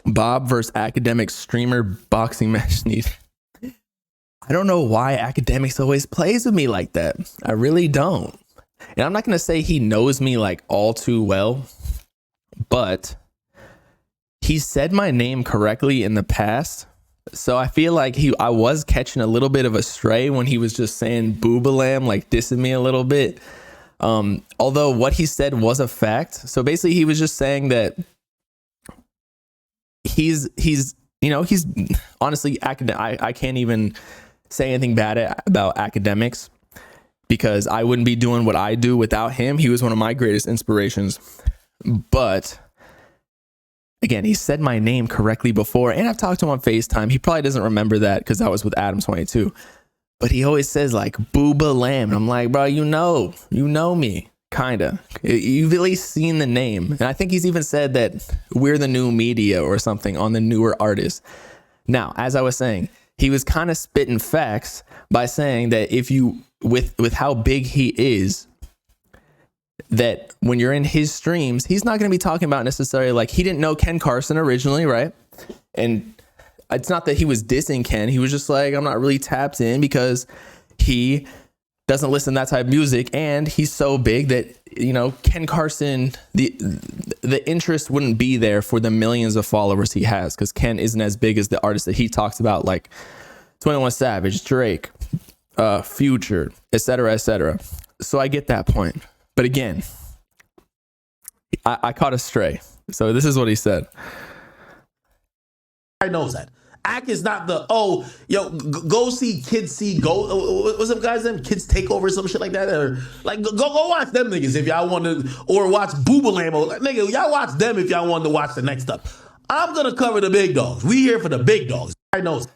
Bob versus akademiks streamer boxing match need. I don't know why akademiks always plays with me like that. I really don't. And I'm not going to say he knows me like all too well, but he said my name correctly in the past. So I feel like I was catching a little bit of a stray when he was just saying bobbalam, like dissing me a little bit. Although what he said was a fact. So basically he was just saying that he's honestly I can't even say anything bad about akademiks because I wouldn't be doing what I do without him. He was one of my greatest inspirations. But again, he said my name correctly before, and I've talked to him on FaceTime. He probably doesn't remember that because I was with Adam22. But he always says like bobbalam. And I'm like, bro, you know me, kinda. You've at least seen the name. And I think he's even said that we're the new media or something on the newer artists. Now, as I was saying, he was kind of spitting facts by saying that if you, with how big he is, that when you're in his streams, he's not going to be talking about necessarily like he didn't know Ken Carson originally, right? And it's not that he was dissing Ken. He was just like, I'm not really tapped in because he doesn't listen to that type of music, and he's so big that, you know, Ken Carson, the interest wouldn't be there for the millions of followers he has because Ken isn't as big as the artists that he talks about, like 21 Savage, Drake, Future, etc., etc. So I get that point. But again, I caught a stray. So this is what he said. I knows that. Act is not the, go see Kids See Go. What's them guys' name? Kids Take Over or some shit like that? Or like go watch them niggas if y'all want to, or watch bobbalam. Like, nigga, y'all watch them if y'all want to watch the next stuff. I'm gonna cover the big dogs. We here for the big dogs. I knows.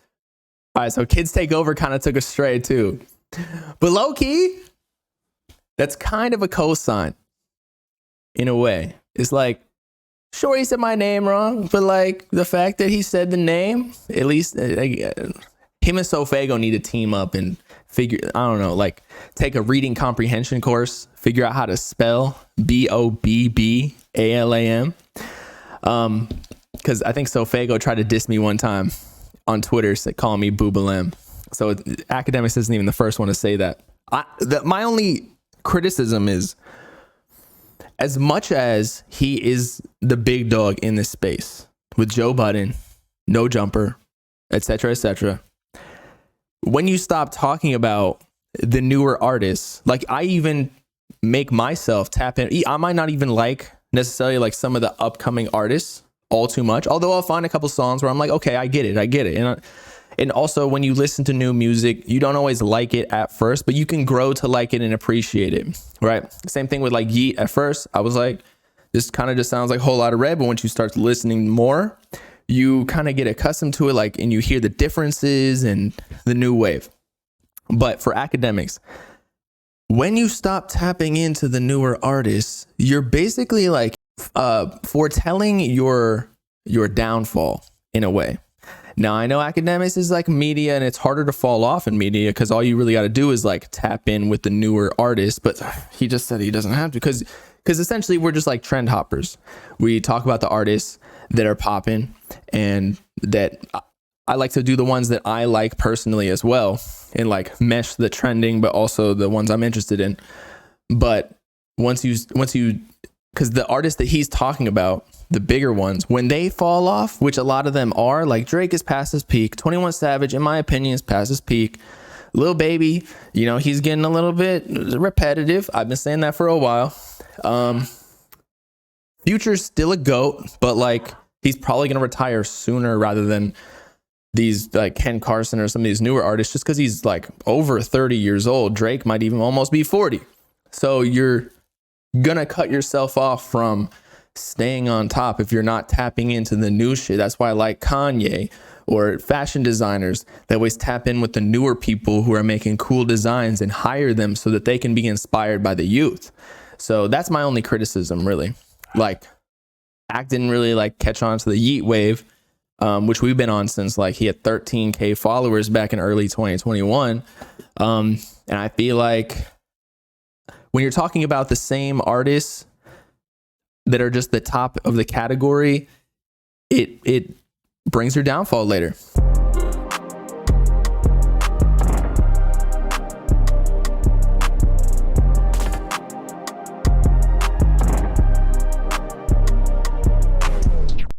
All right, so Kids Take Over kind of took a stray too. But low key, that's kind of a cosign in a way. It's like, sure, he said my name wrong, but like the fact that he said the name, at least him and Sofago need to team up and figure, I don't know, like take a reading comprehension course, figure out how to spell bobbalam. Because I think Sofago tried to diss me one time on Twitter, calling me bobbalam. So akademiks isn't even the first one to say that. My only criticism is, as much as he is the big dog in this space with Joe Budden, No Jumper, etc., when you stop talking about the newer artists, like I even make myself tap in. I might not even like necessarily like some of the upcoming artists all too much, although I'll find a couple songs where I'm like, okay, I get it. And also when you listen to new music, you don't always like it at first, but you can grow to like it and appreciate it, right? Same thing with like Yeet. At first, I was like, this kind of just sounds like a whole lot of red, but once you start listening more, you kind of get accustomed to it, like, and you hear the differences and the new wave. But for akademiks, when you stop tapping into the newer artists, you're basically like foretelling your downfall in a way. Now, I know akademiks is like media and it's harder to fall off in media because all you really got to do is like tap in with the newer artists. But he just said he doesn't have to because essentially we're just like trend hoppers. We talk about the artists that are popping and that I like to do the ones that I like personally as well and like mesh the trending, but also the ones I'm interested in. But once you, because the artists that he's talking about, the bigger ones, when they fall off, which a lot of them are, like Drake is past his peak. 21 Savage, in my opinion, is past his peak. Lil Baby, you know, he's getting a little bit repetitive. I've been saying that for a while. Future's still a GOAT, but like he's probably going to retire sooner rather than these like Ken Carson or some of these newer artists just because he's like over 30 years old. Drake might even almost be 40. So you're going to cut yourself off from staying on top if you're not tapping into the new shit. That's why I like Kanye or fashion designers that always tap in with the newer people who are making cool designs and hire them so that they can be inspired by the youth. So that's my only criticism, really. Like, Act didn't really like catch on to the Yeet wave, which we've been on since like he had 13K followers back in early 2021. And I feel like when you're talking about the same artists, that are just the top of the category, it brings her downfall later.